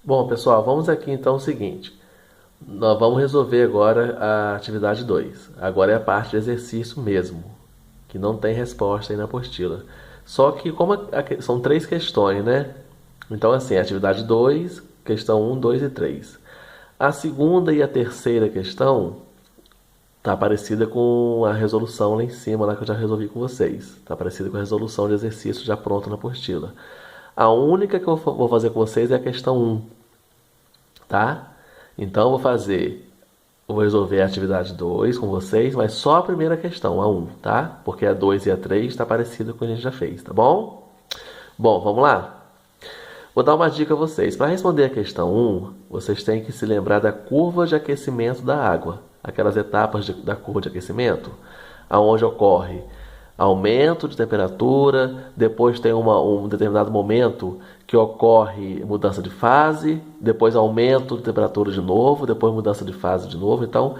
Bom, pessoal, vamos aqui então o seguinte. Nós vamos resolver agora a atividade 2. Agora é a parte de exercício mesmo, que não tem resposta aí na apostila. Só que como são três questões, né? Então assim, atividade 2, questão um, 2 e 3. A segunda e a terceira questão tá parecida com a resolução lá em cima, lá que eu já resolvi com vocês. Tá parecida com a resolução de exercício já pronta na apostila. A única que eu vou fazer com vocês é a questão um, tá? Então vou resolver a atividade 2 com vocês, mas só a primeira questão, a um, tá? Porque a 2 e a 3 está parecida com o que a gente já fez, tá bom? Bom, vamos lá? Vou dar uma dica a vocês. Para responder a questão um, vocês têm que se lembrar da curva de aquecimento da água. Aquelas etapas da curva de aquecimento, aonde ocorre aumento de temperatura, depois tem um determinado momento que ocorre mudança de fase, depois aumento de temperatura de novo, depois mudança de fase de novo. Então,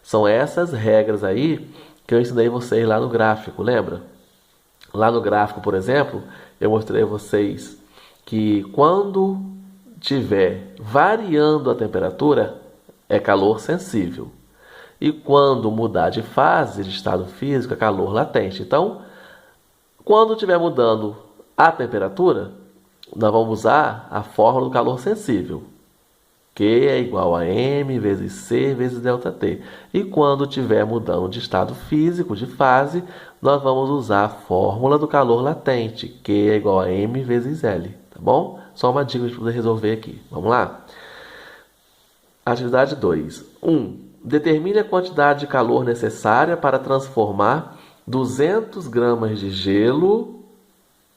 são essas regras aí que eu ensinei vocês lá no gráfico, lembra? Lá no gráfico, por exemplo, eu mostrei a vocês que quando tiver variando a temperatura, é calor sensível. E quando mudar de fase, de estado físico, é calor latente. Então, quando estiver mudando a temperatura, nós vamos usar a fórmula do calor sensível. Q é igual a M vezes C vezes ΔT. E quando estiver mudando de estado físico, de fase, nós vamos usar a fórmula do calor latente. Q é igual a M vezes L. Tá bom? Só uma dica para poder resolver aqui. Vamos lá? Atividade 2. 1. Determine a quantidade de calor necessária para transformar 200 gramas de gelo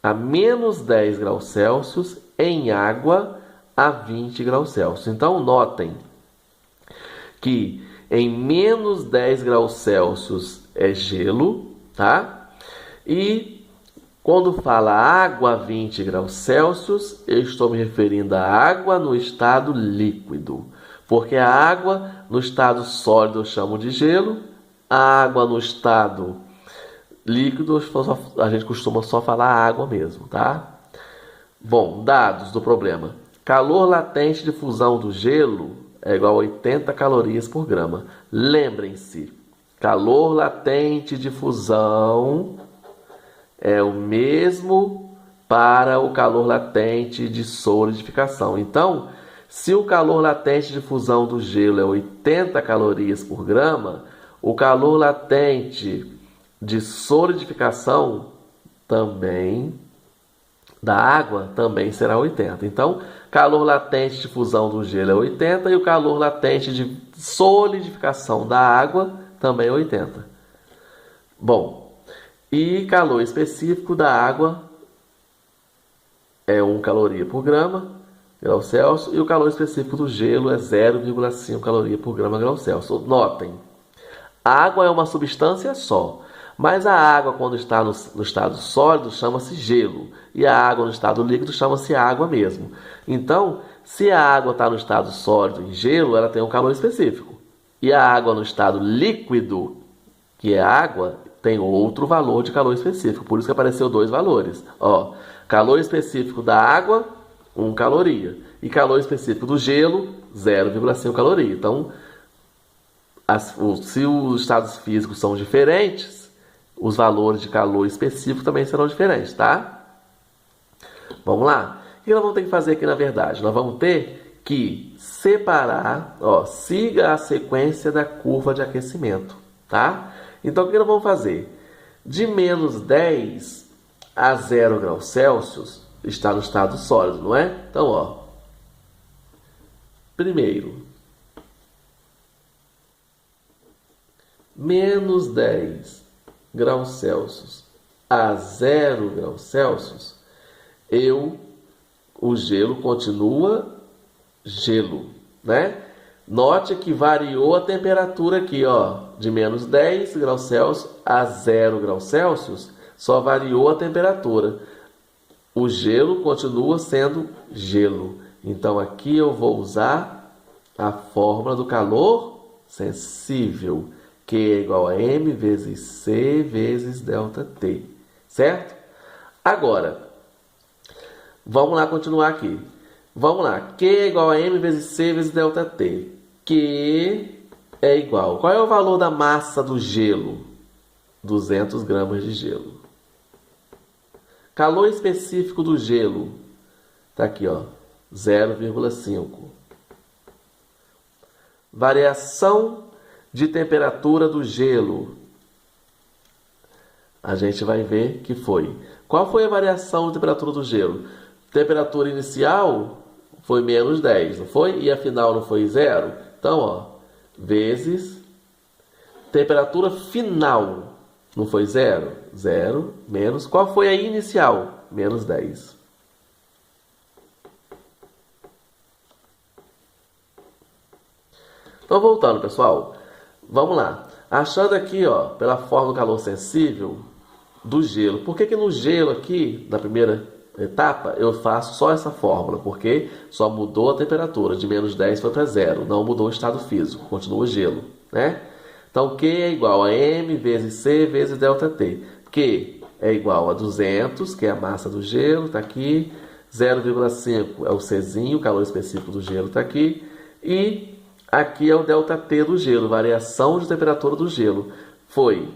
a menos 10 graus Celsius em água a 20 graus Celsius. Então, notem que em menos 10 graus Celsius é gelo, tá? E quando fala água a 20 graus Celsius, eu estou me referindo à água no estado líquido. Porque a água no estado sólido eu chamo de gelo, a água no estado líquido a gente costuma só falar água mesmo, tá? Bom, dados do problema. Calor latente de fusão do gelo é igual a 80 calorias por grama. Lembrem-se, calor latente de fusão é o mesmo para o calor latente de solidificação. Então, se o calor latente de fusão do gelo é 80 calorias por grama, o calor latente de solidificação também da água também será 80. Então, calor latente de fusão do gelo é 80 e o calor latente de solidificação da água também é 80. Bom, e calor específico da água é 1 caloria por grau Celsius, e o calor específico do gelo é 0,5 caloria por grau Celsius. Notem, a água é uma substância só, mas a água quando está no estado sólido chama-se gelo, e a água no estado líquido chama-se água mesmo. Então, se a água está no estado sólido em gelo, ela tem um calor específico. E a água no estado líquido, que é água, tem outro valor de calor específico. Por isso que apareceu dois valores. Ó, calor específico da água, 1 caloria. E calor específico do gelo, 0,5 caloria. Então, se os estados físicos são diferentes, os valores de calor específico também serão diferentes, tá? Vamos lá. O que nós vamos ter que fazer aqui na verdade? Nós vamos ter que separar, ó, siga a sequência da curva de aquecimento, tá? Então, o que nós vamos fazer? De menos 10 a 0 graus Celsius está no estado sólido, não é? Então, ó, primeiro, menos 10 graus Celsius a 0 graus Celsius, o gelo continua gelo, né? Note que variou a temperatura aqui, ó, de menos 10 graus Celsius a 0 graus Celsius, só variou a temperatura. O gelo continua sendo gelo. Então aqui eu vou usar a fórmula do calor sensível, que é igual a M vezes C vezes ΔT, certo? Agora, vamos lá continuar aqui. Vamos lá. Q é igual a M vezes C vezes ΔT. Q é igual. Qual é o valor da massa do gelo? 200 gramas de gelo. Calor específico do gelo. Está aqui, ó. 0,5. Variação de temperatura do gelo. A gente vai ver que foi. Qual foi a variação de temperatura do gelo? Temperatura inicial foi menos 10, não foi? E a final não foi 0? Então, ó, vezes temperatura final. Não foi 0? 0 menos. Qual foi a inicial? Menos 10. Então, voltando, pessoal. Vamos lá. Achando aqui, ó, pela fórmula do calor sensível do gelo. Por que no gelo aqui, na primeira etapa, eu faço só essa fórmula? Porque só mudou a temperatura. De menos 10 foi para 0. Não mudou o estado físico. Continua o gelo, né? Então, Q é igual a M vezes C vezes ΔT. Q é igual a 200, que é a massa do gelo, está aqui. 0,5 é o Czinho, o calor específico do gelo está aqui. E aqui é o ΔT do gelo, variação de temperatura do gelo. Foi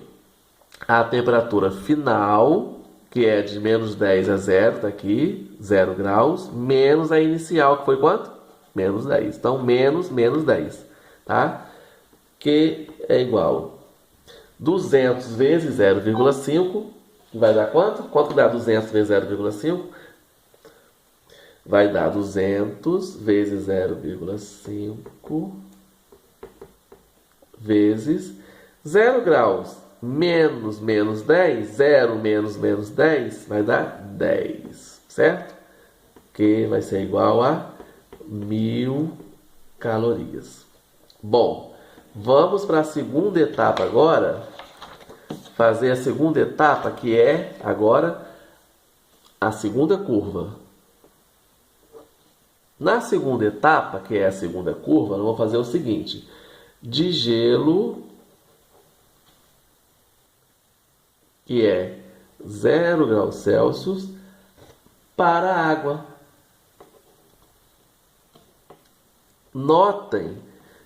a temperatura final, que é de menos 10 a 0, está aqui, 0 graus, menos a inicial, que foi quanto? Menos 10. Então, menos 10, tá? Que é igual 200 vezes 0,5, vai dar quanto? Quanto dá 200 vezes 0,5? Vai dar 200 vezes 0,5 vezes 0 graus menos menos 10, 0 menos menos 10, vai dar 10, certo? Que vai ser igual a 1000 calorias. Bom, vamos para a segunda etapa agora, fazer a segunda etapa, que é agora a segunda curva. Na segunda etapa, que é a segunda curva, nós vamos fazer o seguinte: de gelo, que é 0 graus Celsius, para a água. Notem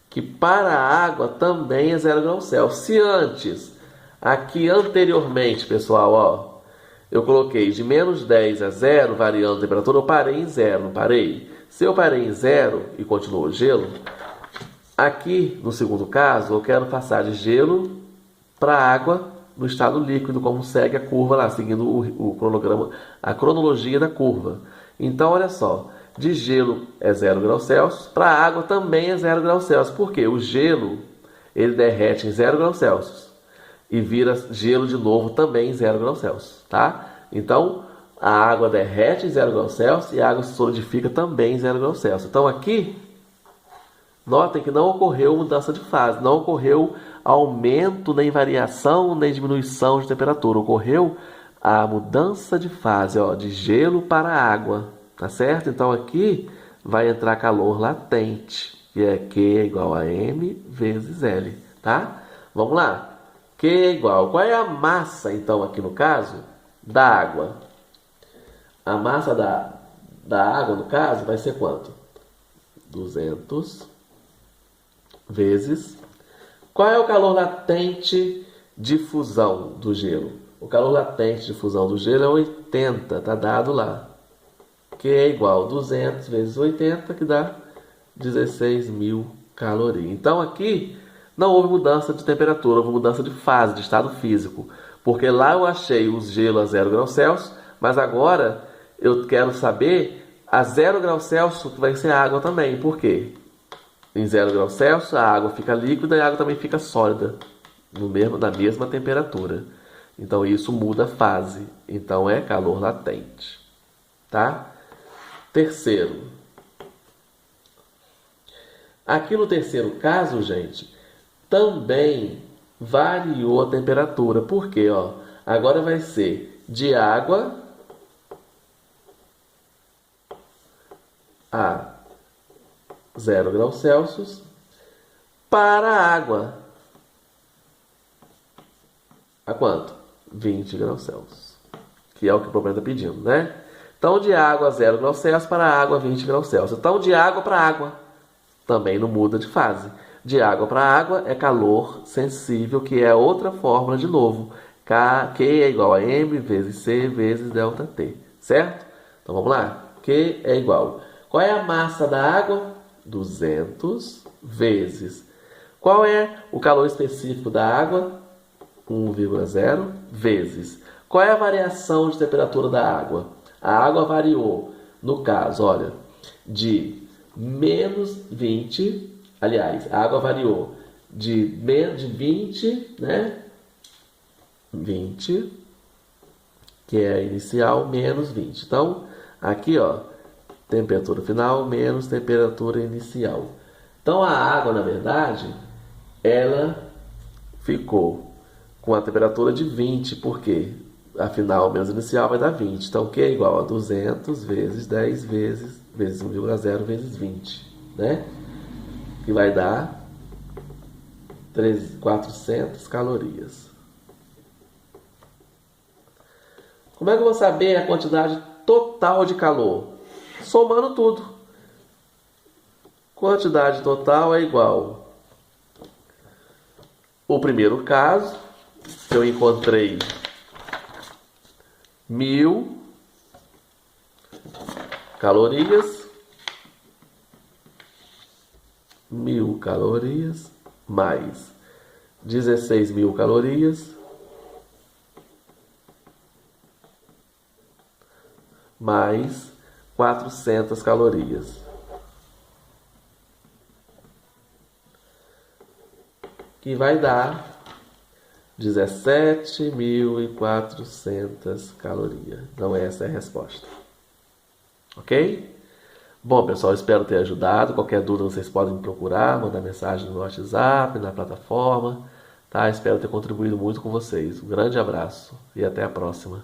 que para a água também é 0 graus Celsius. Se antes, aqui anteriormente, pessoal, ó, eu coloquei de menos 10 a 0, variando a temperatura, eu parei em 0, não parei? Se eu parei em 0 e continuou o gelo, aqui no segundo caso, eu quero passar de gelo para água no estado líquido, como segue a curva lá, seguindo o cronograma, a cronologia da curva. Então, olha só, de gelo é 0 graus Celsius, para água também é 0 graus Celsius. Por quê? O gelo, ele derrete em 0 graus Celsius e vira gelo de novo também em 0 graus Celsius, tá? Então, a água derrete em 0 graus Celsius e a água se solidifica também em 0 graus Celsius. Então, aqui, notem que não ocorreu mudança de fase, não ocorreu aumento, nem variação, nem diminuição de temperatura. Ocorreu a mudança de fase, ó, de gelo para água, tá certo? Então aqui vai entrar calor latente, que é Q é igual a M vezes L, tá? Vamos lá. Q é igual. Qual é a massa, então, aqui no caso, da água? A massa da água, no caso, vai ser quanto? 200 vezes. Qual é o calor latente de fusão do gelo? O calor latente de fusão do gelo é 80, tá dado lá. Que é igual a 200 vezes 80, que dá 16.000 calorias. Então aqui não houve mudança de temperatura, houve mudança de fase, de estado físico. Porque lá eu achei o gelo a 0 graus Celsius, mas agora eu quero saber a 0 graus Celsius que vai ser a água também. Por quê? Em 0 graus Celsius a água fica líquida e a água também fica sólida, na mesma temperatura. Então isso muda a fase. Então é calor latente. Tá? Terceiro. Aqui no terceiro caso, gente, também variou a temperatura. Por quê? Ó, agora vai ser de água a 0 graus Celsius para a água. A quanto? 20 graus Celsius. Que é o que o problema está pedindo, né? Então, de água a 0 graus Celsius para água a 20 graus Celsius. Então, de água para água também não muda de fase. De água para água é calor sensível, que é outra fórmula de novo. Q é igual a M vezes C vezes ΔT, certo? Então vamos lá. Q é igual. Qual é a massa da água? 200 vezes. Qual é o calor específico da água? 1,0 vezes. Qual é a variação de temperatura da água? A água variou, no caso, olha, de menos 20, aliás, a água variou de 20, né? 20, que é a inicial, menos 20. Então, aqui, ó, temperatura final menos temperatura inicial. Então, a água, na verdade, ela ficou com a temperatura de 20, porque a final menos inicial vai dar 20. Então, Q é igual a 200 vezes 10 vezes 1,0 vezes 20, né? Que vai dar 400 calorias. Como é que eu vou saber a quantidade total de calor? Somando tudo. Quantidade total é igual. O primeiro caso, eu encontrei 1.000 calorias. 1.000 calorias mais 16.000 calorias mais 400 calorias. Que vai dar 17.400 calorias. Então essa é a resposta. Ok? Bom, pessoal, espero ter ajudado. Qualquer dúvida vocês podem me procurar, mandar mensagem no WhatsApp, na plataforma. Tá? Espero ter contribuído muito com vocês. Um grande abraço e até a próxima.